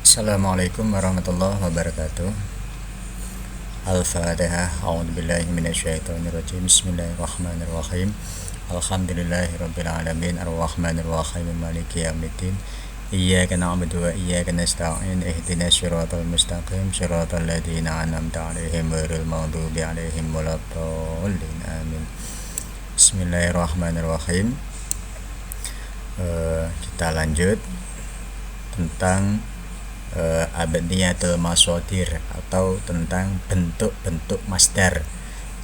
Assalamualaikum warahmatullahi wabarakatuh. Al-Fatihah. A'udzubillahi minasyaitonirrajim. Bismillahirrahmanirrahim. Alhamdulillahirabbil alamin arrahmanirrahim maliki yaumiddin. Iyyaka na'budu wa iyyaka nasta'in. Ihdinas siratal mustaqim siratal ladzina an'amta 'alaihim ghairil maghdubi 'alaihim waladdallin. Amin. Bismillahirrahmanirrahim. Kita lanjut tentang abniyatul mashadir atau tentang bentuk-bentuk masdar.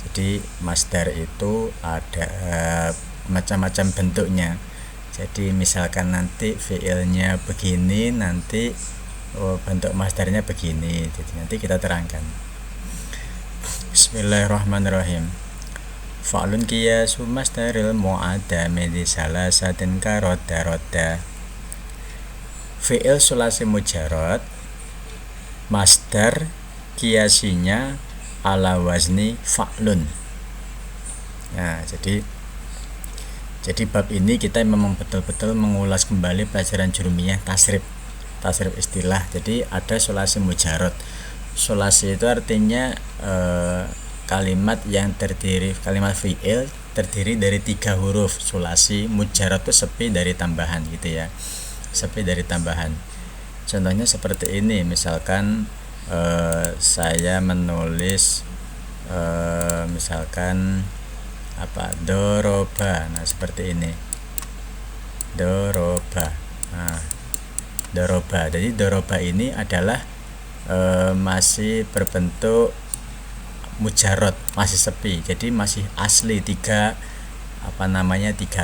Jadi masdar itu ada macam-macam bentuknya. Jadi misalkan nanti fiilnya begini, nanti bentuk masdarnya begini. Jadi nanti kita terangkan. Bismillahirrahmanirrahim. Fa'lun qiyasu masdaril mu'adda min salasatin karodda. Fi'il sulasi mujarrad masdar kiasinya ala wazni fa'lun. Nah, jadi bab ini kita memang betul-betul mengulas kembali pelajaran jurumiyah tasrif istilah. Jadi ada sulasi mujarrad. Sulasi itu artinya kalimat yang kalimat fi'il terdiri dari 3 huruf. Sulasi mujarrad itu sepi dari tambahan gitu ya. Sepi dari tambahan. Contohnya seperti ini, misalkan saya menulis misalkan doroba. Nah, seperti ini. Doroba. Nah, doroba. Jadi doroba ini adalah masih berbentuk mujarrad, masih sepi. Jadi masih asli 3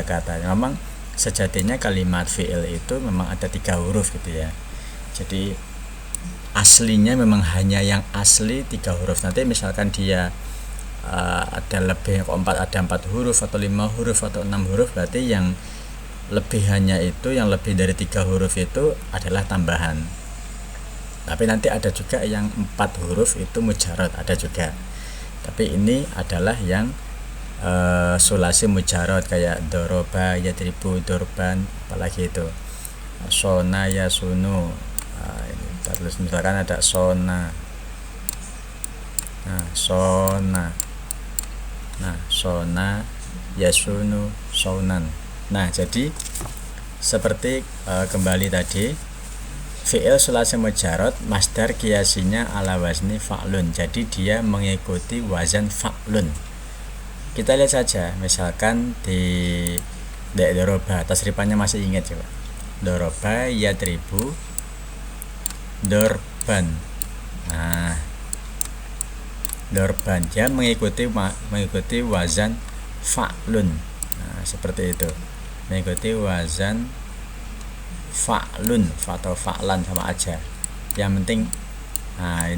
kata. Memang sejatinya kalimat fi'il itu memang ada 3 huruf gitu ya. Jadi aslinya memang hanya yang asli 3 huruf. Nanti misalkan dia ada lebih 4 huruf atau 5 huruf atau 6 huruf, berarti yang lebihannya itu, yang lebih dari 3 huruf itu adalah tambahan. Tapi nanti ada juga yang 4 huruf itu mujarrad, ada juga. Tapi ini adalah yang sulasi mujarrad kayak doroba, yadribu, dorban, apalagi itu sona, yasunu. Terus misalkan ada sona. Nah, sona, yasunu, sonan. Nah, jadi seperti kembali tadi, fi'il sulasi mujarrad masdar kiasinya ala wazni fa'lun. Jadi dia mengikuti wazan fa'lun. Kita lihat saja, misalkan di doroba, tasrifannya masih ingat coba. Doroba, yadribu, dorban. Nah, dorban dia mengikuti wazan fa'lun. Nah, seperti itu. Mengikuti wazan fa'lun atau fa'lan sama aja. Yang penting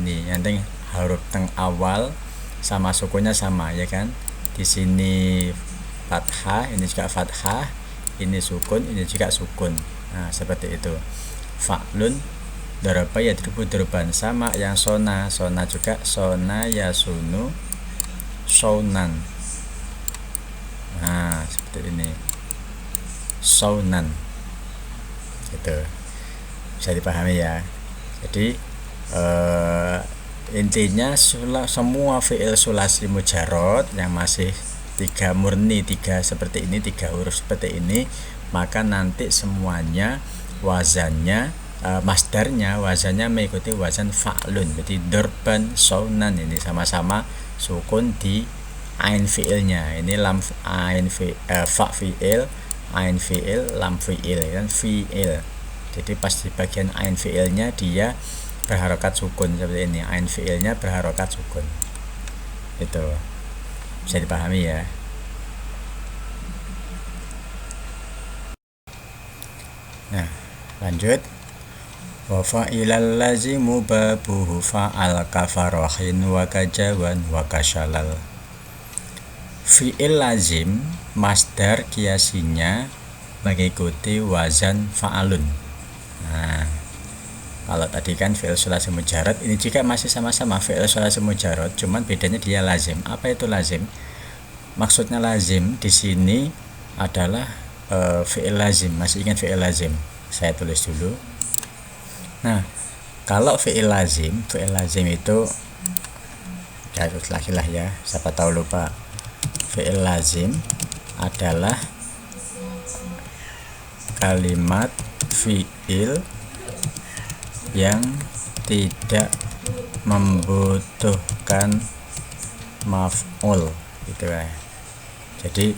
ini yang penting huruf teng awal sama sukunnya sama ya kan. Di sini fathah, ini juga fathah, ini sukun, ini juga sukun. Nah, seperti itu. Fa'lun, daraba, yadribu, dorban. Sama yang sona juga sona, yasunu, saunan. Nah, seperti ini. Saunan. Gitu. Bisa dipahami ya. Jadi intinya semua fi'il sulasi mujarrad yang masih 3 murni, 3 seperti ini, 3 huruf seperti ini, maka nanti semuanya wazannya masdarnya wazannya mengikuti wazan fa'lun. Jadi dorban, saunan ini sama-sama sukun di ain fi'ilnya. Ini lam ain fa fi'il, ain fi'il, lam fi'il kan fi'il. Jadi pas di bagian ain fi'ilnya dia berharokat sukun seperti ini. Ain fi'ilnya berharokat sukun. Itu bisa dipahami ya. Nah, lanjut. Wa fa'ilal lazimu babuhu fa'al kafarahin wa kajawan wa kasyalal. Fi'il lazim masdar kiasinya mengikuti wazan fa'alun. Nah, kalau tadi kan fi'il sulasi mujarrad, ini juga masih sama-sama fi'il sulasi mujarrad, cuman bedanya dia lazim. Apa itu lazim? Maksudnya lazim di sini adalah fi'il lazim. Masih ingat fi'il lazim? Saya tulis dulu. Nah, Kalau fi'il lazim itu ya lah ya, siapa tahu lupa. Fi'il lazim adalah kalimat fi'il yang tidak membutuhkan maf'ul gitu ya. Jadi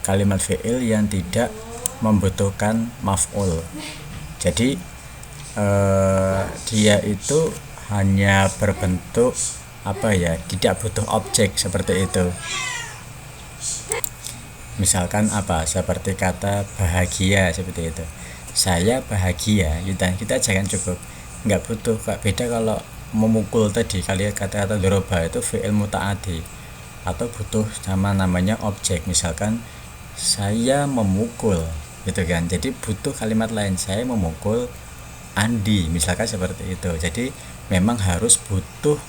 kalimat fi'il yang tidak membutuhkan maf'ul. Jadi dia itu hanya berbentuk apa ya, tidak butuh objek seperti itu. Misalkan apa, seperti kata bahagia seperti itu, saya bahagia, kita jangan cukup, nggak butuh. Beda kalau memukul tadi, kalian kata-kata doroba itu fi'il muta'addi atau butuh sama namanya objek, misalkan saya memukul gitu kan, jadi butuh kalimat lain, saya memukul Andi misalkan seperti itu. Jadi memang harus butuh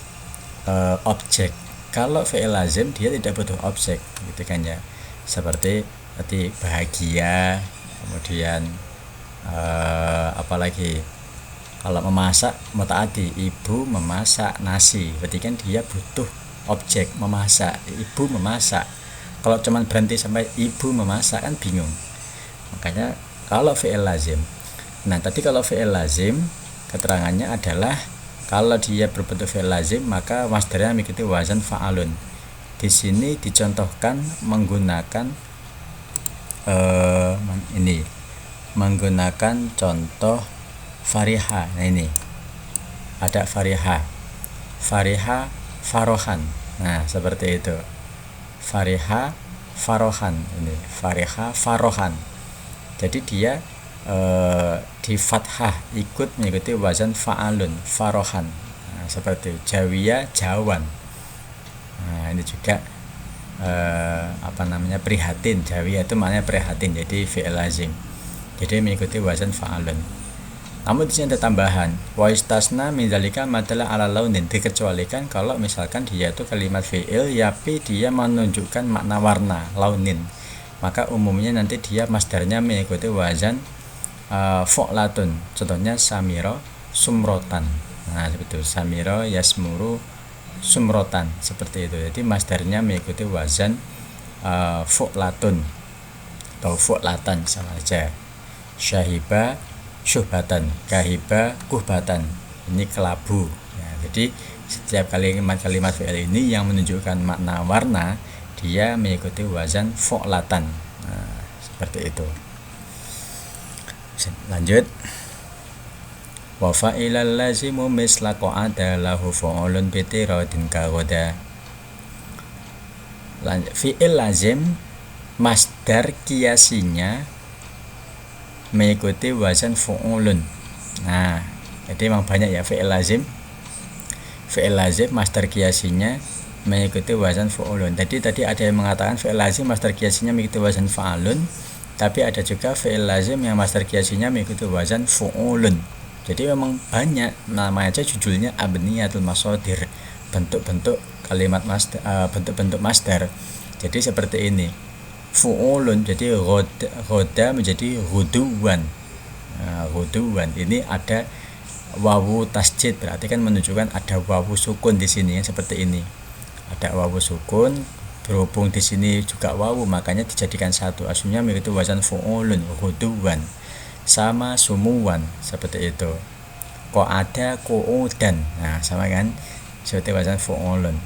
objek. Kalau fi'il lazim dia tidak butuh objek gitu kan ya, seperti tadi bahagia, kemudian apalagi kalau memasak muta'addi, ibu memasak nasi, berarti kan dia butuh objek memasak, ibu memasak. Kalau cuman berhenti sampai ibu memasak kan bingung. Makanya kalau fi'il lazim, nah tadi kalau fi'il lazim keterangannya adalah kalau dia berbentuk fi'il lazim maka masdarnya mengikuti wazan fa'alun. Di sini dicontohkan menggunakan ini, menggunakan contoh fariha. Nah ini ada fariha farohan, nah seperti itu, fariha farohan, ini fariha farohan. Jadi dia di fathah ikut mengikuti wazan fa'alun farohan, nah, seperti jawiyah jawan. Nah ini juga prihatin, jawiyah itu maknanya prihatin, jadi fi'il lazim, jadi mengikuti wazan fa'alun. Namun di sini ada tambahan, wa istasna min dzalika madalla ala launin, dikecualikan kalau misalkan dia itu kalimat fi'il tapi dia menunjukkan makna warna, launin, maka umumnya nanti dia masdarnya mengikuti wazan fu'latun. Contohnya samiro sumrotan, nah seperti itu, samiro yasmuru sumrotan, seperti itu. Jadi masdarnya mengikuti wazan fu'latun atau fu'latan, sama aja. Syahiba syuhbatan, kahiba kuhbatan, ini kelabu ya. Jadi setiap kalimat fi'il ini yang menunjukkan makna warna dia mengikuti wazan fu'latan, nah, seperti itu. Lanjut, wa fa'ilal lazimu misla qa'ada lahu fu'ulun bitiradin kagoda. Fi'il lazim masdar kiasinya mengikuti wazan fu'ulun. Nah jadi memang banyak ya fi'il lazim masdar kiasinya mengikuti wazan fu'ulun. Jadi tadi ada yang mengatakan fi'il lazim masdar kiasinya mengikuti wazan fa'alun, tapi ada juga fi'il lazim yang masdar kiasinya mengikuti wazan fu'ulun. Jadi memang banyak, namanya aja judulnya abniyatul masadir, bentuk-bentuk kalimat masdar, bentuk-bentuk masdar. Jadi seperti ini, fu'ulun jadi ghoda menjadi ghuduwan. Nah, ghuduwan ini ada wawu tasjid, berarti kan menunjukkan ada wawu sukun di sini ya, seperti ini. Ada wawu sukun, berhubung di sini juga wawu, makanya dijadikan satu. Aslinya mengikuti wazan fu'ulun, ghuduwan. Sama sumuwan, seperti itu. Qa'ada qu'udan, nah sama kan, seperti wazan fu'ulun.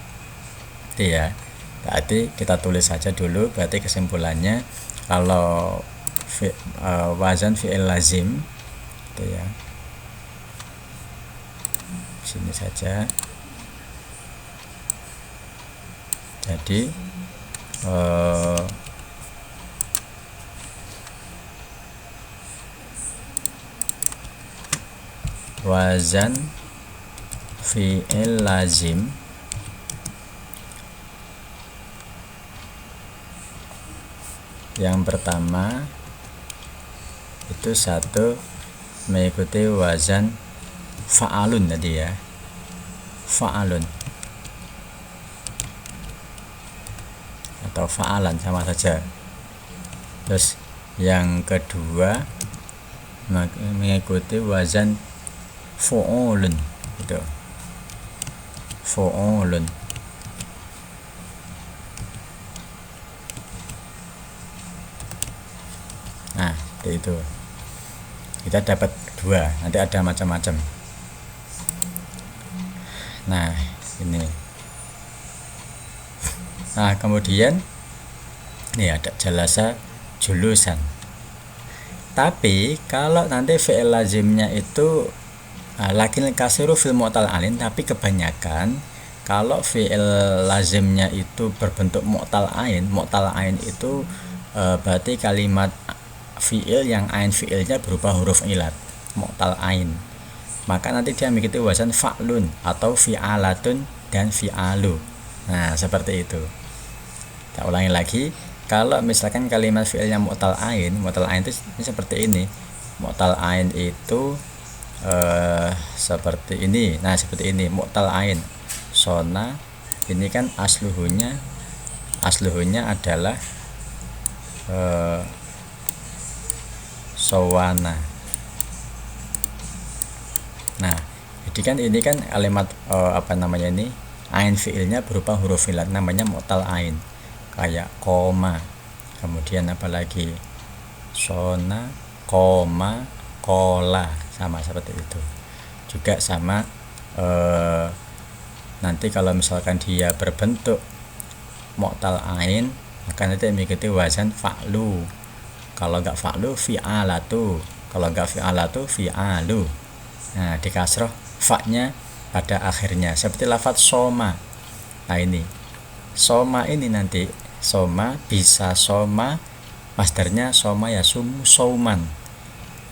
Itu ya. Berarti kita tulis saja dulu. Berarti kesimpulannya kalau wazan fi'il lazim itu ya, sini saja. Jadi wazan fi'il lazim yang pertama itu satu mengikuti wazan fa'alun tadi ya, fa'alun atau fa'alan sama saja. Terus yang kedua mengikuti wazan fu'ulun, itu fu'ulun. Nah itu kita dapat 2, nanti ada macam-macam. Nah ini, nah kemudian ini ada jalasa julusan. Tapi kalau nanti fi'il lazimnya itu lakin kasiru fil mu'tal ain, tapi kebanyakan kalau fi'il lazimnya itu berbentuk mu'tal ain itu berarti kalimat fi'il yang ain fi'ilnya berupa huruf ilat, mu'tal ain. Maka nanti dia mengikuti wazan fa'lun atau fi'alatun dan fi'alu. Nah seperti itu. Kita ulangi lagi. Kalau misalkan kalimat fi'ilnya mu'tal ain itu ini seperti ini. Mu'tal ain itu seperti ini. Nah seperti ini mu'tal ain. Sona ini kan asluhunya adalah sowana. Nah jadi kan ini kan kalimat ini ain fi'ilnya berupa huruf ilat, namanya mu'tal ain, kayak koma, kemudian apalagi sona, koma, kola, sama seperti itu. Juga sama nanti kalau misalkan dia berbentuk mu'tal ain maka nanti mengikuti wazan fa'lu. Kalau enggak fa'lu fi'alatu, kalau enggak fi'alatu fi'alu. Nah di kasroh fa-nya pada akhirnya seperti lafadz soma. Nah ini soma ini nanti soma bisa soma masdarnya soma ya sauman,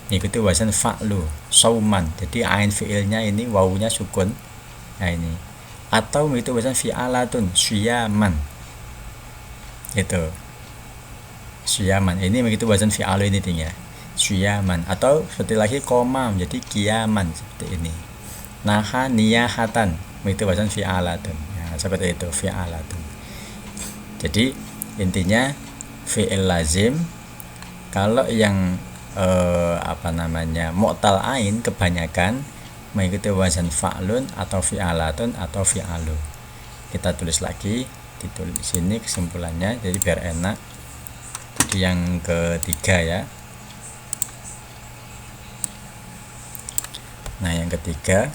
mengikuti wazan fa'lu sauman. Jadi ain fi'ilnya ini wawunya sukun. Nah ini atau mengikuti wazan fi'alatun syiyaman, itu syiyaman ini mengikuti wazan fi'alu ini tinggal syiyaman. Atau seperti lagi koma menjadi kiaman seperti ini. Naha niyahatan mengikuti wazan fi'alatun. Nah, seperti itu fi'alatun. Jadi intinya fi'il lazim kalau yang mu'tal ain kebanyakan mengikuti wazan fa'lun atau fi'alatun atau fi'alu. Kita tulis lagi, ditulis sini kesimpulannya jadi biar enak. Jadi yang ketiga ya. Nah yang ketiga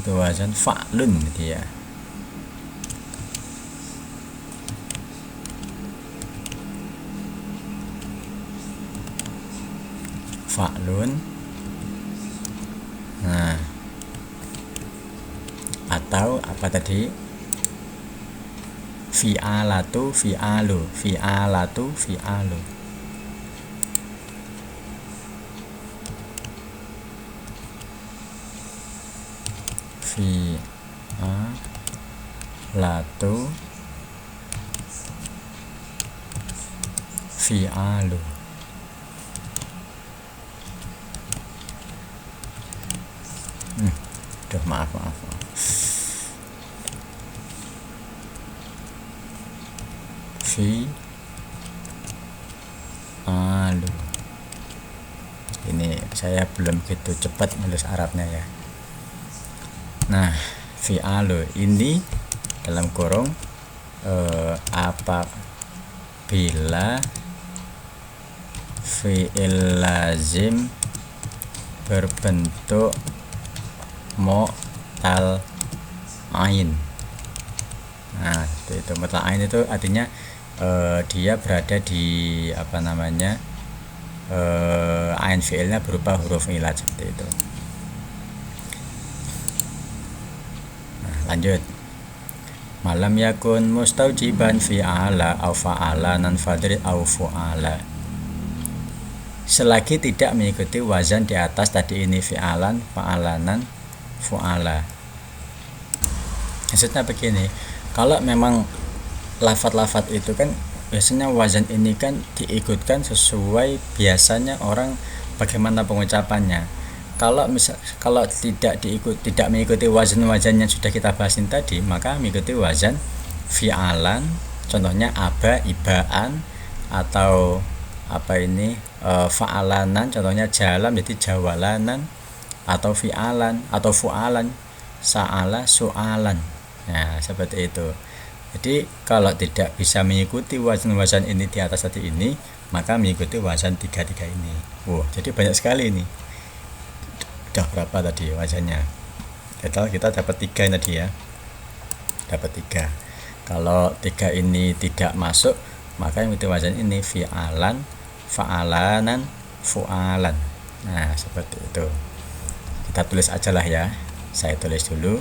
itu wazan fa'lun dia. Fa'lun. Nah atau apa tadi fi'alatu fi'alu, fi'alatu fi'alu. Fi'alatu fi'alu. Maaf fi'alu. Ini saya belum gitu cepat nulis Arabnya ya. Nah fi'alu ini dalam kurung apabila fi'il lazim berbentuk mu'tal ain. Nah itu mu'tal ain itu artinya dia berada di ain fi'ilnya berupa huruf ilat seperti itu. Nah, lanjut. Malam yakun mustaujiban fi'ala au fa'ala nan fadri au fu'ala. Selagi tidak mengikuti wazan di atas tadi ini fi'alan, fa'alanan, fu'ala. Maksudnya begini, kalau memang lafat-lafat itu kan biasanya wazan ini kan diikutkan sesuai biasanya orang bagaimana pengucapannya. Kalau tidak mengikuti wazan-wazan yang sudah kita bahasin tadi, maka mengikuti wazan fi'alan, contohnya aba, ibaan, atau fa'alanan, contohnya jalan jadi jawalanan, atau fi'alan atau fu'alan, sa'ala su'alan. Nah, seperti itu. Jadi kalau tidak bisa mengikuti wazan-wazan ini di atas tadi ini, maka mengikuti wazan tiga ini. Jadi banyak sekali ini. Udah berapa tadi wazannya? Kita dapat 3 tadi ya. Dapat 3. Kalau 3 ini tidak masuk, maka yang itu wazan ini fi'alan, fa'alanan, fu'alan. Nah, seperti itu. Kita tulis aja lah ya. Saya tulis dulu.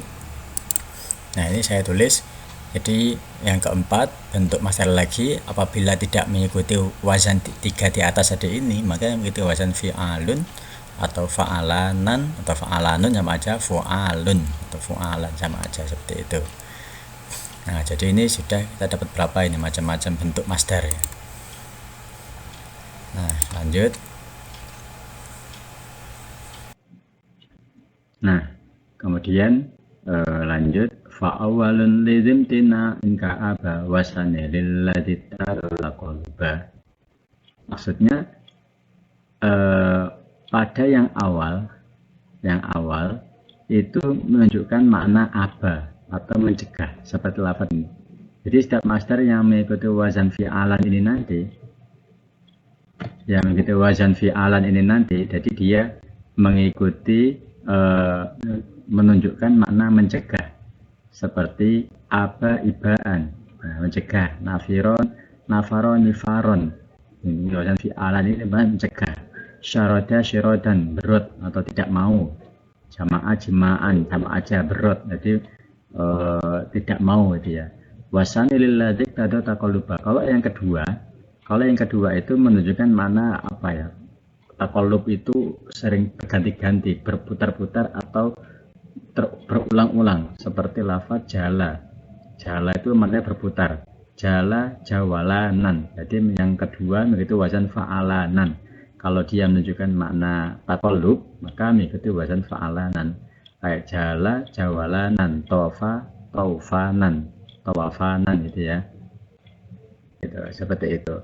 Nah, ini saya tulis. Jadi yang keempat, bentuk masdar lagi apabila tidak mengikuti wazan 3 di atas tadi ini, maka yang mengikuti wazan fi'alun atau fa'alanan atau fa'alanun sama aja, fu'alun atau fu'alan sama aja, seperti itu. Nah, jadi ini sudah kita dapat berapa ini macam-macam bentuk masdar ya. Nah, lanjut. Nah, kemudian lanjut fa'awalun lizimtina inka aba wasane lilladzi talaqalba. Maksudnya pada yang awal itu menunjukkan makna aba atau mencegah seperti lafaz ini. Jadi setiap masdar yang mengikuti wazan fi'alan ini nanti, jadi dia mengikuti menunjukkan makna mencegah seperti aba, ibaan, mencegah, nafiron, nafaron, nifaron. Ini wazan fi'alan ini mencegah. Syaroda, syirodan, berut atau tidak mau. Jama'ah, jima'an, sama aja berut, jadi tidak mau dia. Wasani lilladzi tado taqalluba. Kalau yang kedua itu menunjukkan mana taqallub itu sering berganti-ganti, berputar-putar atau berulang-ulang, seperti lafaz jala. Jala itu maknanya berputar. Jala, jawalanan. Jadi yang kedua begitu wazan fa'alanan. Kalau dia menunjukkan makna taqallub, maka mengikuti wazan fa'alanan. Kayak jala, jawalanan, tofa, taufanan, tawafanan gitu ya. Gitu, seperti itu.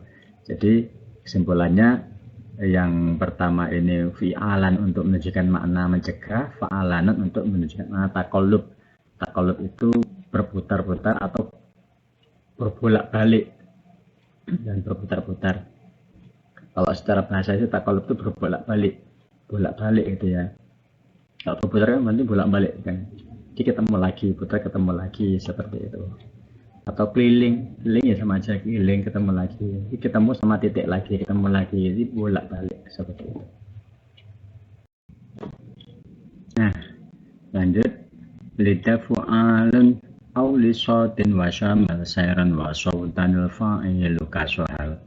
Jadi kesimpulannya yang pertama ini fi'alan untuk menunjukkan makna mencegah, fa'alanan untuk menunjukkan makna taqallub. Taqallub itu berputar-putar atau berbolak-balik dan berputar-putar. Kalau secara bahasa itu taqallub itu berbolak-balik, gitu ya. Kalau berputar kan nanti bolak-balik kan. Jadi ketemu lagi, putar ketemu lagi, seperti itu. Atau keliling ya sama aja, keliling ketemu lagi, ketemu sama titik lagi, ketemu lagi, jadi bolak-balik seperti itu. Nah, lanjut. Lidah fu'alun aw li sautin wa syamal sayran wa sautanil fa'ilu kasuhal.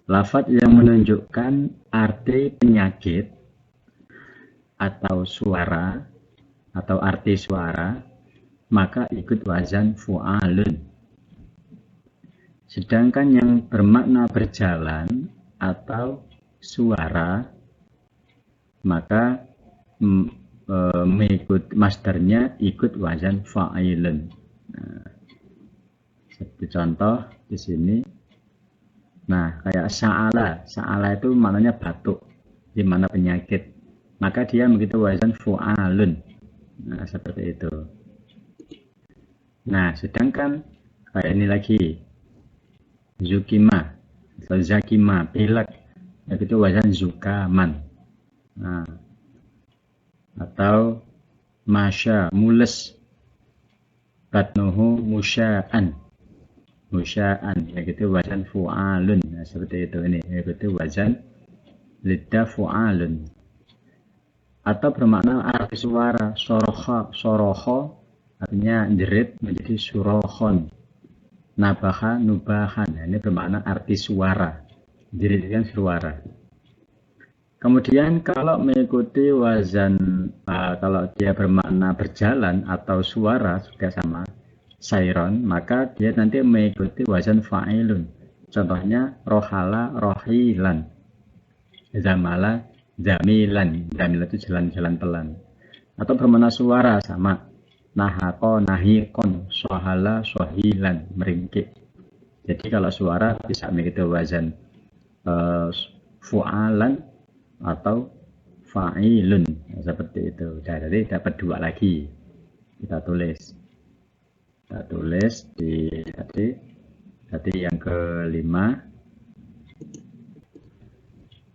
Lafaz yang menunjukkan arti penyakit atau suara atau arti suara, maka ikut wazan fu'alun. Sedangkan yang bermakna berjalan atau suara, maka mengikut masdarnya ikut wazan fa'ilun. Nah, seperti contoh di sini. Nah, kayak sa'ala itu maknanya batuk, di mana penyakit. Maka dia begitu wazan fu'alun. Nah, seperti itu. Nah, sedangkan kayak ini lagi zukima atau zakima, pilek, itu wazan zukaman. Nah, atau masya, mules, batnuhu musya'an, yaitu wazan fu'alun. Nah, seperti itu ini, yaitu wazan lidah fu'alun. Atau bermakna arti suara, soroho artinya jerit menjadi surohon, nabaha, nubahan. Nah, ini bermakna arti suara, jerit kan suara. Kemudian kalau mengikuti wazan, kalau dia bermakna berjalan atau suara juga sama, sayron, maka dia nanti mengikuti wazan fa'ilun. Contohnya rohala, rohilan, zamala, Zamilan, zamilan itu jalan-jalan pelan. Atau bermana suara sama. Nahako, nahikon, sohala, sohilan, meringkik. Jadi kalau suara bisa begitu wazan fu'alan atau fa'ilun, seperti itu. Jadi dapat dua lagi. Kita tulis di tadi yang kelima.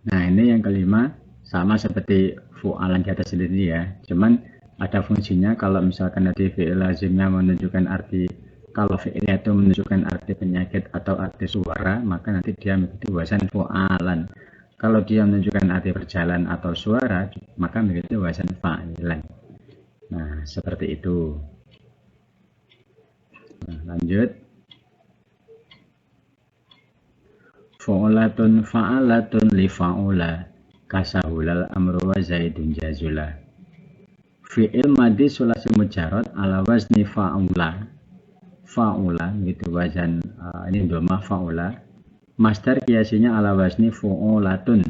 Nah, ini yang kelima sama seperti fu'alan di atas sendiri ya. Cuman ada fungsinya kalau misalkan nanti fi'il lazimnya menunjukkan arti, kalau fi'ilnya itu menunjukkan arti penyakit atau arti suara, maka nanti dia mengikuti wazan fu'alan. Kalau dia menunjukkan arti berjalan atau suara, maka mengikuti wazan fa'ilan. Nah, seperti itu. Nah, lanjut. Fa'ulatun fa'alatun li fa'ula kasahulal amru wa zaidun jazula. Fi'il madi sulasi mujarad ala wazni fa'ula. Fa'ula gitu wazan ini doma fa'ula. Masdar kiasinya ala wazni fu'ulatun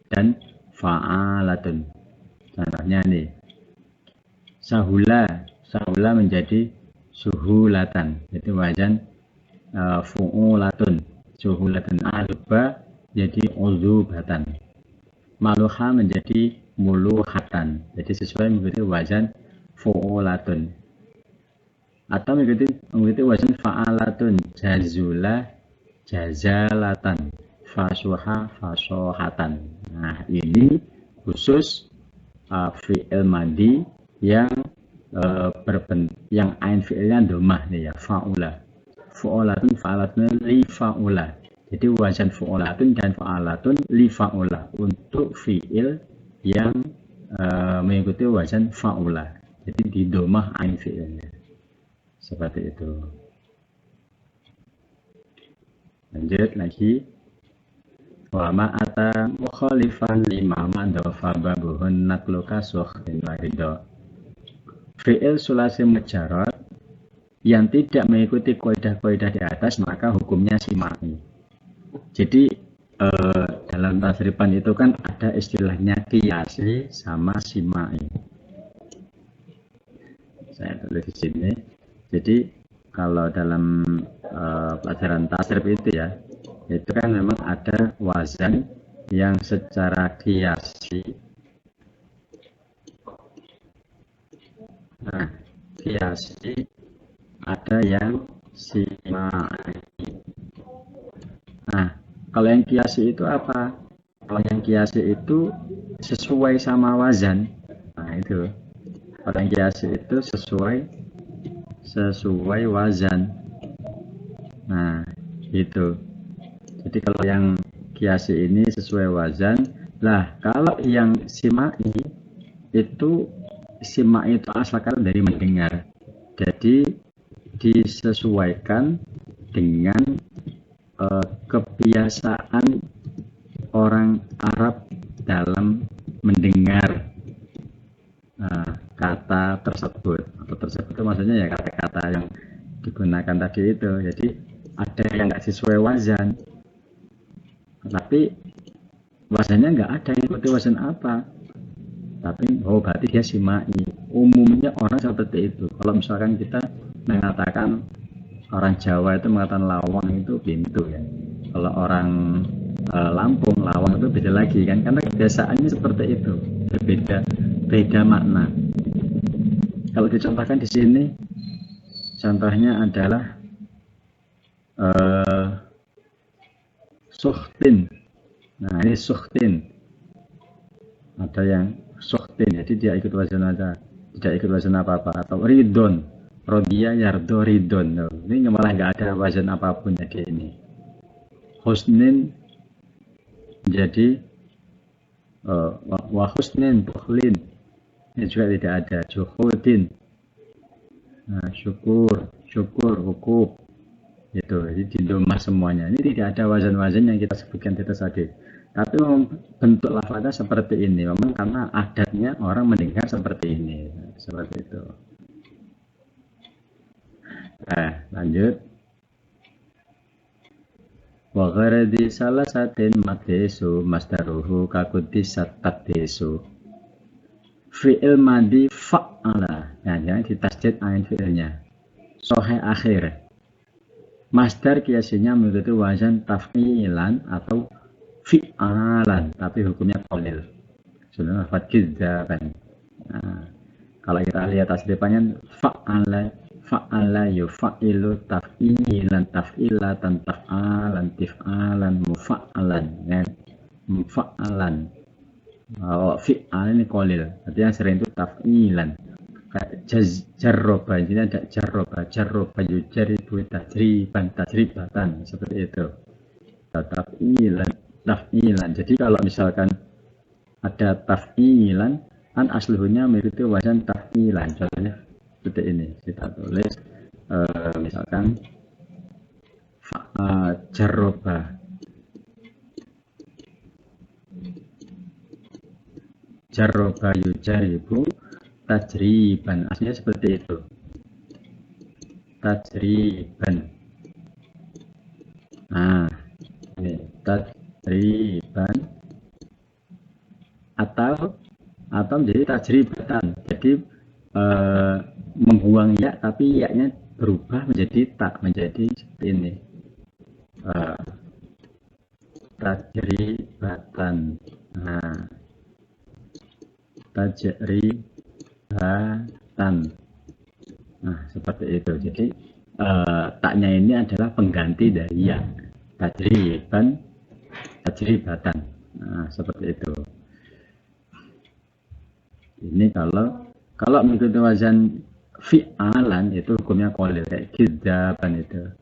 dan fa'alatun. Contohnya nih. Sahula menjadi suhulatan. Itu wazan fu'ulatun. Suhulatan. Alba jadi uzubatan. Maluha menjadi muluhatan. Jadi sesuai mengikuti wazan fu'ulatun. Atau mengikuti wazan fa'alatun. Jazula jazalatan, fasuha fasohatan. Nah, ini khusus fi'il madi yang yang ain fi'ilnya domah nih ya, fa'ula. Fu'ulatun fa'alatun li fa'ula. Jadi wazan fu'ulatun dan fa'alatun li fa'ula untuk fi'il yang mengikuti wazan fa'ula. Jadi di domah ain fi'ilnya. Seperti itu. Lanjut lagi. Wa ma'ata mukhalifan lima madhafa babuhun nakluka sukhtin warido. Fi'il sulasi mujarad yang tidak mengikuti kaidah-kaidah di atas maka hukumnya simai. Jadi dalam tasrifan itu kan ada istilahnya qiyasi sama simai. Saya tulis di sini. Jadi kalau dalam pelajaran tasrif itu ya, itu kan memang ada wazan yang secara qiyasi. Nah, qiyasi ada yang simai. Nah, kalau yang qiyasi itu apa? Kalau yang qiyasi itu sesuai sama wazan. Nah, itu. Kalau yang qiyasi itu sesuai wazan. Nah, itu. Jadi kalau yang qiyasi ini sesuai wazan. Lah, kalau yang simai itu asalkan dari mendengar. Jadi disesuaikan dengan kebiasaan orang Arab dalam mendengar kata tersebut. Atau tersebut itu maksudnya ya kata-kata yang digunakan tadi itu. Jadi ada yang nggak sesuai wazan, tapi wazannya nggak ada yang ikuti wazan apa. Tapi berarti dia simai. Umumnya orang seperti itu. Kalau misalkan kita mengatakan orang Jawa itu mengatakan lawang itu pintu ya. Kalau orang Lampung lawang itu beda lagi kan, karena kebiasaannya seperti itu, beda makna. Kalau dicontohkan di sini, contohnya adalah suhtin. Nah, ini suhtin. Ada yang suhtin, jadi dia ikut wazan aja, tidak ikut wazan apa-apa. Atau ridon, rodia yardo ridon. Ini malah nggak ada wazan apapun jadi ini. Husnin jadi wa husnin bukhlin, ini juga tidak ada. Juhudin, nah, syukur hukub itu. Jadi di domah semuanya. Ini tidak ada wazan-wazan yang kita sebutkan di atas tadi. Tapi bentuk lafaznya seperti ini memang karena adatnya orang mendengar seperti ini, seperti itu. Nah, lanjut. Wa gharadi salah satin madesu masdaruhu kakudisat tadesu. Fi'il madi fa'ala. Nah, jangan ditasdid ain fi'ilnya. Sohe akhir. Masdar kiasinya mengikuti wazan taf'ilan atau fi'alan, tapi hukumnya qalil. Sudah lafaz kidzaban. Nah, kalau kita lihat tasrifannya fa'ala yufa'ilu taf'ilan taf'ilatan taf'alan tif'alan mufa'alan ya. Mufa'alan. Oh, fi'al ini qalil. Artinya sering itu taf'ilan. Kayak jarroba, ini ada jarroba yujaribu tajribatan seperti itu. Taf'ilan. Jadi kalau misalkan ada taf'ilan, kan asluhnya mengikuti wazan taf'ilan. Contohnya seperti ini, kita tulis misalkan jarroba yujaribu tajriban, aslinya seperti itu, tajriban. Nah, ini tajriban atau menjadi tajribatan, jadi membuang ya, tapi ya-nya berubah menjadi tak, menjadi seperti ini, tajribatan. Nah, tajribatan. Nah, seperti itu. Jadi taknya ini adalah pengganti dari ya. Tajribatan. Nah, seperti itu. Ini kalau mengikuti wazan fi'alan itu hukumnya qalil, kayak kidzaban itu.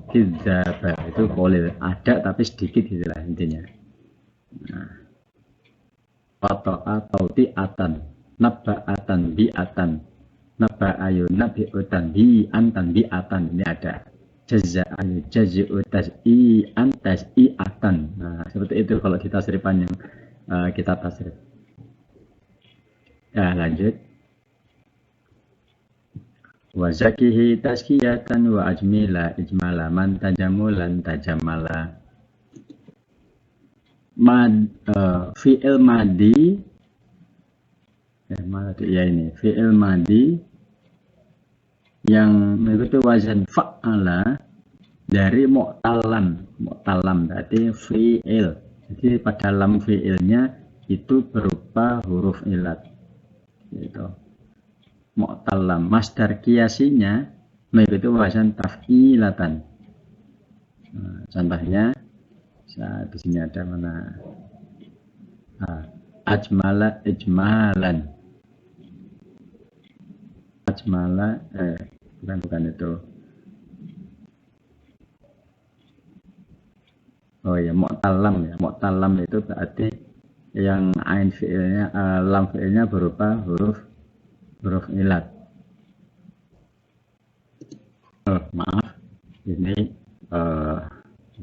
Kidzaba itu qalil, ada tapi sedikit itulah intinya. Nah, fata'a tauti'atan, nabba'atan bi'atan, nabba'ayu nabi'utan bi'antan bi'atan, ini ada. Jaza'ayu jazi'u tas'i'an tas'i'atan. Nah, seperti itu kalau kita tasrifan yang kita tasrif. Ya, lanjut. Wa zakihi taskiyatan wa ajmila ijmala man tajamulan tajamala. Fi'il madi fi'il madi yang mengikuti wazan fa'ala dari mu'talam berarti fi'il. Jadi pada lam fi'ilnya itu berupa huruf ilat gitu. Mu'talam, masdar kiasinya mengikuti wazan taf'ilatan. Nah, contohnya di sini ada mana? Ajmala ijmalan. Ajmala bukan itu. Oh ya, mu'talam ya. Mu'talam itu berarti yang ain fi'ilnya, lam fi'ilnya berupa huruf ilat. Maaf, ini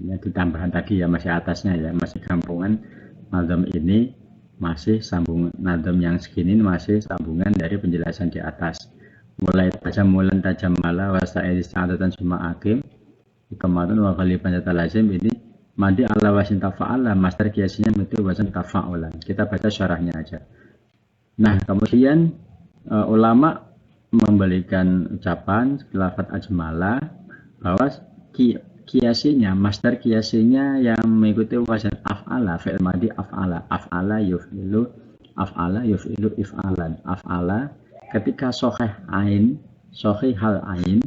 ditambahan tadi ya, masih atasnya ya, masih kampungan. Nadam ini masih sambungan, nadam yang segini masih sambungan dari penjelasan di atas. Mulai tajamulan tajamala wasa'id sa'adatan summa akim ikamatun wa ghaliban lazim, ini madi ala wasin tafa'ala, master kiasinya itu wasin tafa'ulan. Kita baca syarahnya aja. Nah, kemudian ulama memberikan ucapan lafaz ajmala bahwa kiasinya, masdar kiasinya yang mengikuti wazan af'ala, fi'il madi af'ala yuf'ilu if'alan. Af'ala ketika soheh hal ain,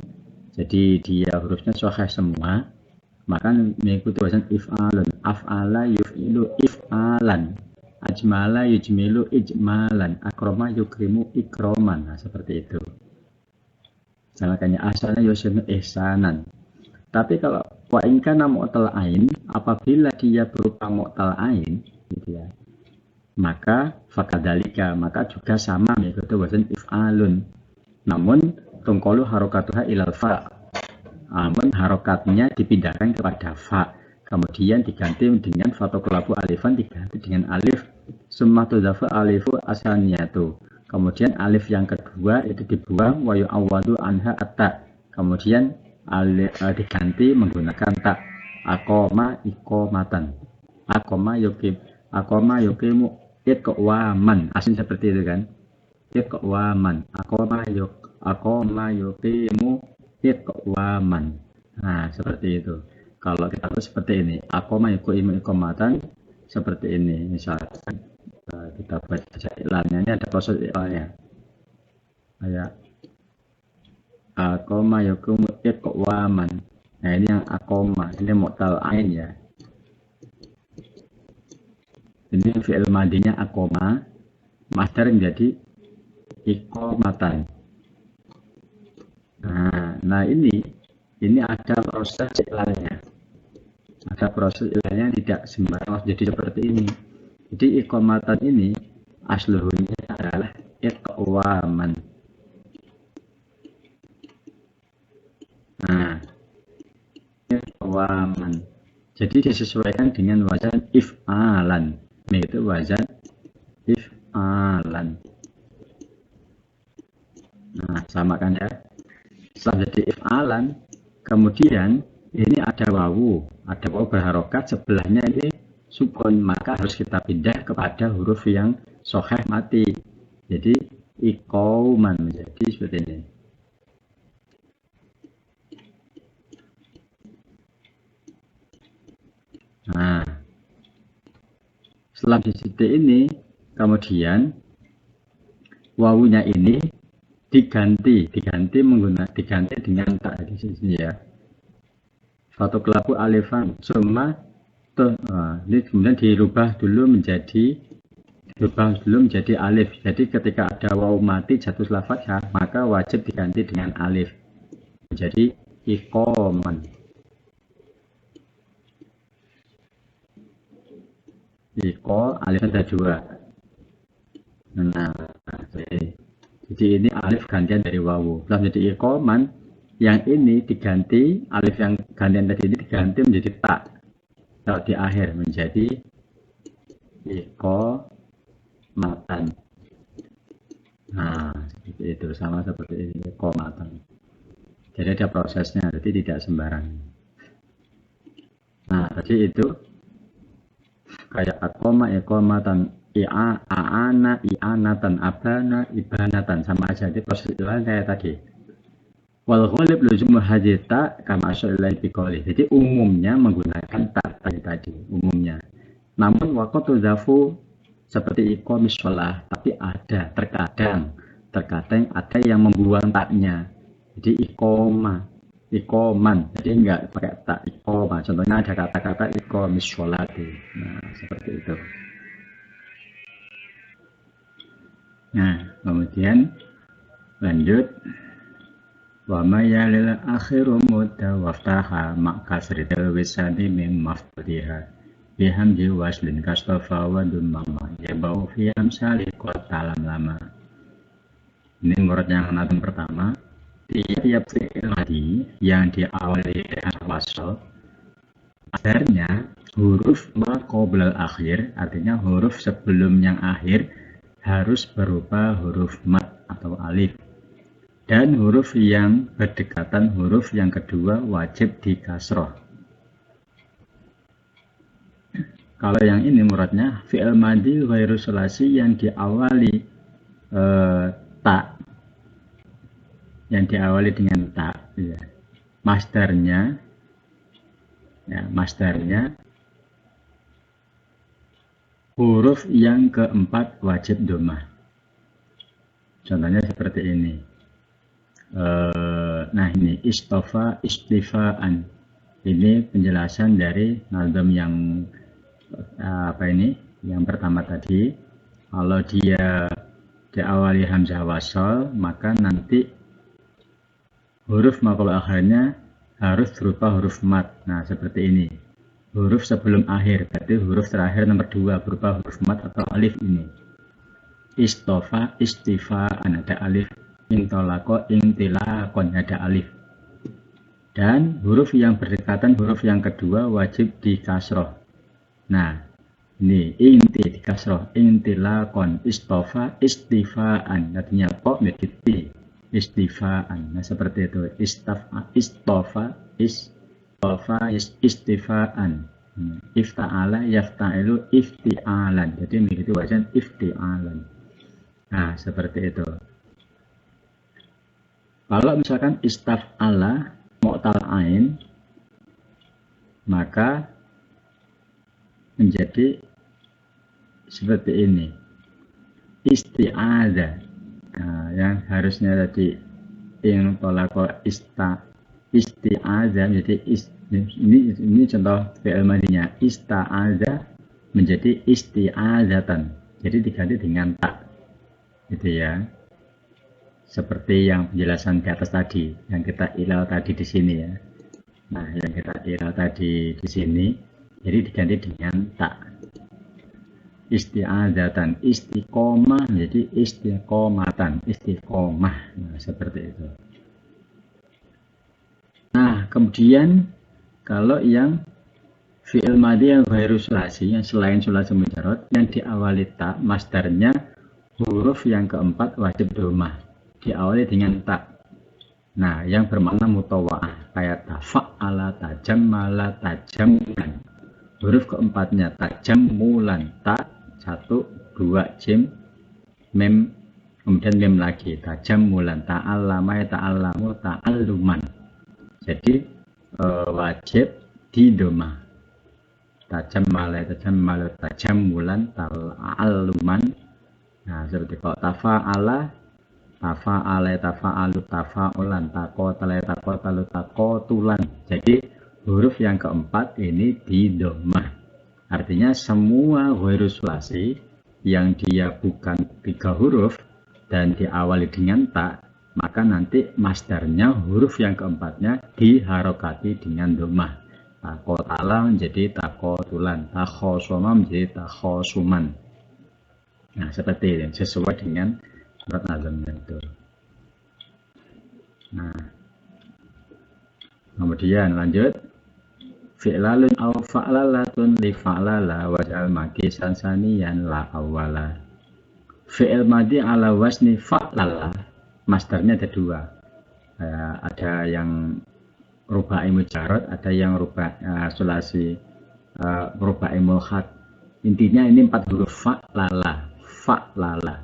jadi dia hurufnya soheh semua, maka mengikuti wazan if'alun. Af'ala yuf'ilu if'alan, ajmala yujmilu ijmalan, akroma yukrimu ikroman. Nah, seperti itu. Makanya asalnya yusinu ihsanan. Tapi kalau wa'inka mu'tal ain, apabila dia berupa mu'tal ain gitu ya, maka fakadalika, maka juga sama mengikuti wazan if'alun. Namun tungkolu harokatuha ilal fa. Namun harokatnya dipindahkan kepada fa. Kemudian diganti dengan fatokulabu alifan, diganti dengan alif. Summa tudzafa alifu asaniyatu. Kemudian alif yang kedua itu dibuang, wa yu'awwadu anha atta. Kemudian alif diganti menggunakan tak. Akoma ikomatan. Akoma yukimu iqwaman. Aslinya seperti itu kan. Iqwaman. Akoma yukimu iqwaman. Nah, seperti itu. Kalau kita tuh seperti ini. Akoma yukimu ikomatan. Seperti ini. Misalkan kita baca iklannya. Ini ada proses iklannya. Kayak akoma yukimu iqwaman. Nah, ini yang akoma. Ini mu'tal ain ya. Ini fi'il madinya akoma, masdar menjadi iqomatan. Nah ini ada proses iklannya. Ada proses iklannya tidak sembarang jadi seperti ini. Jadi iqomatan ini asluhnya adalah iqwaman. Nah, iqwaman. Jadi disesuaikan dengan wazan if'alan. Ini itu wazan if'alan. Nah, sama kan ya. Setelah jadi if'alan, kemudian ini ada wawu berharokat, sebelahnya ini sukun, maka harus kita pindah kepada huruf yang soheh mati. Jadi iqauman menjadi seperti ini. Nah, setelah di titik ini, kemudian wawunya ini diganti dengan tak di sini ya. Satu kelabu alifan, semua ini kemudian dirubah dulu menjadi alif. Jadi ketika ada wawu mati jatuh setelah fathah, maka wajib diganti dengan alif. Jadi iqoman. Iko alif ada 2. Nah, jadi ini alif gantian dari wawu. Setelah menjadi iqoman, yang ini diganti, alif yang gantian tadi ini diganti menjadi tak. Kalau di akhir menjadi iqomatan. Nah, seperti itu, sama seperti ini, iqomatan. Jadi ada prosesnya, jadi tidak sembarang. Nah, tadi itu kayak akoma, iqomatan, i'ana, i'anatan, abana, ibanatan, sama aja. Jadi proses itu kayak tadi. Wal ghalib luzumul hadita kama asy'alai biqoli. Jadi umumnya menggunakan tak tadi umumnya. Namun waqtu zafu seperti iqamis shalah, tapi ada terkadang ada yang membuang taknya. Jadi iqoman. Jadi enggak pakai tak iqoma. Contohnya ada kata-kata iqamis sholati. Nah, seperti itu. Nah, kemudian lanjut. Wa ma yalil akhiru mutta waftaha ma'kasritil wisani min maftudiha bihamdi waslin kastofa wa dummama yabau fi amsali qatalam lama. Ini murid yang natum pertama. Tiap fi'il madi yang diawali dengan wasl, akhirnya huruf ma qoblal akhir, artinya huruf sebelum yang akhir harus berupa huruf mat atau alif. Dan huruf yang berdekatan huruf yang kedua wajib dikasroh. Kalau yang ini muradnya fi'il madi ghairu sulasi yang diawali tak, yang diawali dengan tak, ya. Masdarnya huruf yang keempat wajib dhammah. Contohnya seperti ini. Nah ini istofa istifaan, ini penjelasan dari nazam yang yang pertama tadi. Kalau dia diawali hamzah wasal, maka nanti huruf maqul akhirnya harus berupa huruf mat. Nah seperti ini, huruf sebelum akhir, berarti huruf terakhir nomor 2 berupa huruf mat atau alif. Ini istofa istifaan, ada alif. Intolako intilakon, ada alif. Dan huruf yang berdekatan huruf yang kedua wajib dikasroh. Nah ini inti dikasroh, intilakon, istofa istifaan, artinya kok menjadi ti, istifaan. Nah seperti itu, istofa istafa istifaan. Ifta'ala yafta'ilu ifti'alan. Jadi begitu wazan ifti'alan. Nah, seperti itu. Kalau misalkan istaf'ala mu'tal ain, maka menjadi seperti ini. Isti'adzah. Nah, yang harusnya tadi yang tolako isti'adzah menjadi ini contoh fi'il madinya. Ista'adzah menjadi isti'adzatan. Jadi diganti dengan tak. Gitu ya. Seperti yang penjelasan di atas tadi, yang kita ilal tadi di sini ya. Nah, yang kita ilal tadi di sini, jadi diganti dengan tak. Isti'adzatan, istiqomah menjadi istiqomatan, istiqomah. Nah, seperti itu. Nah, kemudian kalau yang fi'il madhi yang ghairu sulasi, yang selain sulasi mujarrad, yang diawali tak, masdarnya huruf yang keempat wajib domah, diawali dengan tak. Nah, yang bermakna mutawa'ah, kayak tafa'ala, tajammala, tajammulan. Huruf keempatnya tajammulan, tak, 1, 2, jim, mem, kemudian mem lagi, tajammulan, ta'allama, ta'allamu, ta'alluman. Jadi wajib didomah. Tajammala, tajammalu, tajammulan, ta'alluman. Nah, seperti kalau tafa'ala, tafa'alu, tafa'ulan, takotalu, takotulan. Jadi huruf yang keempat ini didomah. Artinya semua ghairu sulasi yang dia bukan 3 huruf dan diawali dengan tak, maka nanti masdarnya huruf yang keempatnya diharokati dengan domah. Takotala menjadi takotulan, takhosoma menjadi takhosuman. Nah, seperti ini, sesuai dengan surat nazamnya itu. Nah, kemudian lanjut. Fi'lalun aw fa'lalatun li fa'lala waj'al makisan saniyan la awwala. Fi'il madhi ala wasni fa'lala, masdarnya ada 2. Ada yang ruba'i mujarrad, ada yang sulasi ruba'i mulhaq. Intinya ini 4 huruf fa'lala, fa'lala.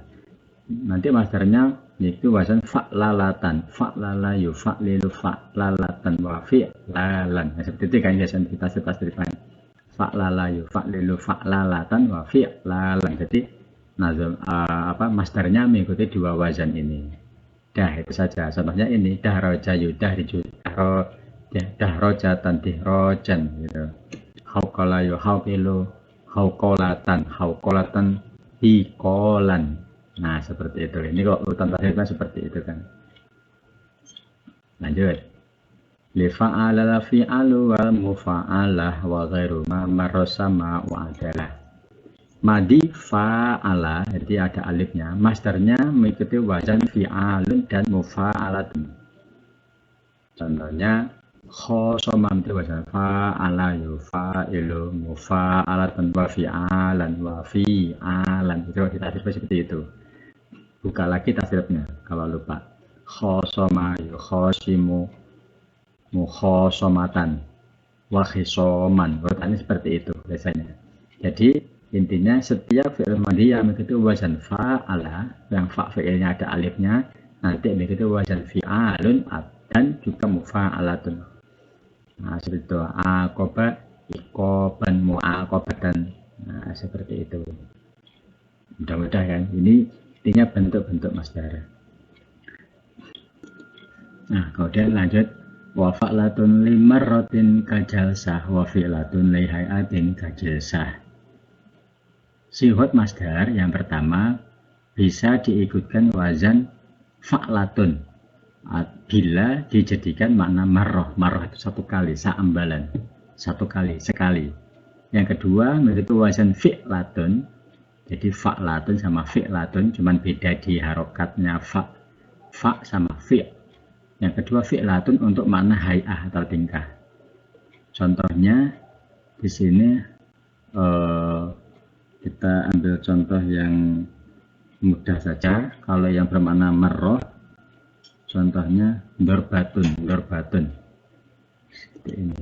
Nanti masdarnya yaitu wazan fa'lalatan, fa'lala yufa'lilu fa'lalatan wa fi'lalan. Nah, seperti itu kan biasanya kita sertifikan. Fa'lala yufa'lilu fa'lalatan wa fi'lalan. Jadi nazam masdarnya mengikuti 2 wazan ini. Dah, itu saja. Contohnya ini dahroja yudahriju, dahrojatan dihrojan gitu. Hauqala yuhauqilu hauqolatan hiqolan. Nah, seperti itu. Ini kok urutan terakhirnya seperti itu kan. Lanjut. Li fa'ala fi'alu wal mufa'alah wa ghairu ma marrasama wa adalah. Madi fa'ala, jadi ada alifnya. Masdarnya mengikuti wazan fi'alun dan mufa'alatun. Contohnya khosoma itu wazan fa'ala yufa'ilu mufa'alatun wa fi'alan wa fi'alan. Itu kita seperti itu. Buka lagi tasrifnya kalau lupa. Khosoma yukhosimu mukhosomatan wa khisoman. Urutannya seperti itu biasanya. Jadi intinya setiap fi'il madhi yang mengikuti wazan fa'ala, yang fi'ilnya ada alifnya, nanti mengikuti wazan fi'alun dan juga mufa'alatun. Nah, seperti itu. Aqoba, ikoban, mu'aqobatan. Nah, seperti itu. Mudah-mudahan ini intinya bentuk-bentuk masdar. Nah, kemudian lanjut. Wa fa'latun limarratin kajalsah wa fi'latun li hayatin kajalsah. Sihot masdar yang pertama bisa diikutkan wazan fa'latun bila dijadikan makna marroh. Marroh itu 1 kali, saambalan, 1 kali, sekali. Yang kedua menjadi wazan fi'latun. Jadi fa'latun sama fi'latun cuman beda di harokatnya fa sama fi'. Yang kedua fi'latun untuk makna hay'ah atau tingkah. Contohnya di sini kita ambil contoh yang mudah saja. Kalau yang bermakna marroh, contohnya dorbatun. Seperti ini.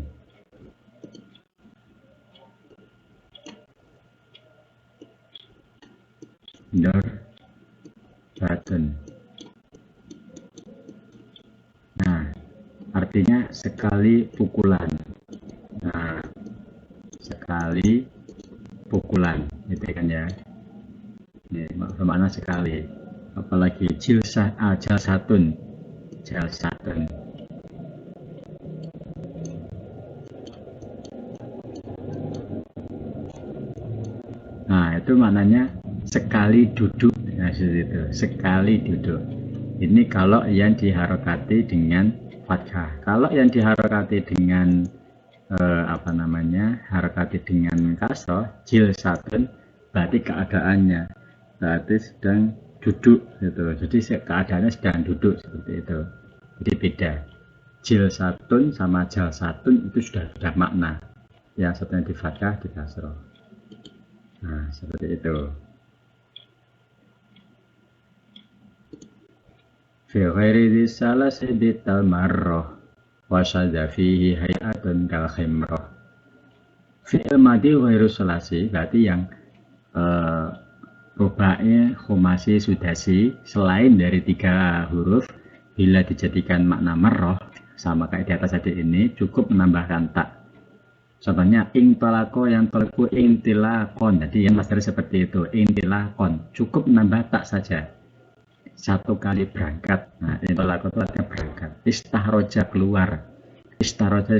darbatun. Nah, artinya sekali pukulan. Nah, sekali pukulan, gitu kan ya. Ini bermakna sekali. Apalagi jalsatun. Nah, itu maknanya sekali duduk. Nah, itu sekali duduk. Ini kalau yang diharokati dengan fathah. Kalau yang diharokati dengan harokati dengan kasroh, jilsatun, berarti keadaannya berarti sedang duduk gitu. Jadi keadaannya sedang duduk seperti itu. Jadi beda. Jilsatun sama jalsatun itu sudah beda makna. Yang satunya di fathah, di kasroh. Nah, seperti itu. Fi ghairi disalasi bital marroh wa syadza fihi hay'atun kal khimroh. Fi'il madhi ghairu salasi berarti yang rubahnya khumasi sudasi selain dari 3 huruf bila dijadikan makna marroh sama kayak di atas tadi ini cukup menambahkan tak. Contohnya ing tolako yang tolku ing tilakon. Jadi yang masdar seperti itu, ing tilakon. Cukup menambah tak saja. 1 kali berangkat. Nah, ing tolako itu artinya berangkat. Istahroja keluar. Istahroja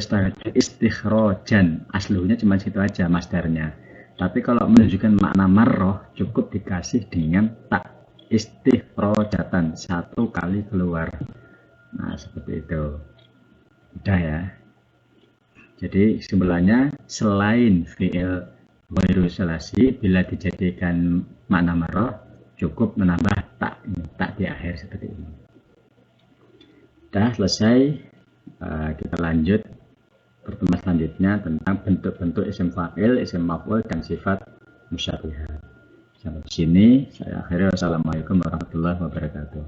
istikhrojan. Aslunya cuma situ aja masdarnya. Tapi kalau menunjukkan makna marroh cukup dikasih dengan tak. Istikhrojatan. 1 kali keluar. Nah, seperti itu. Udah ya. Jadi kesimpulannya selain fi'il ghairu salasi bila dijadikan makna marroh cukup menambah tak di akhir seperti ini. Sudah selesai, kita lanjut pertemuan selanjutnya tentang bentuk-bentuk isim fa'il, isim maf'ul dan sifat musyabbihat. Sampai di sini saya akhiri. Wassalamualaikum warahmatullahi wabarakatuh.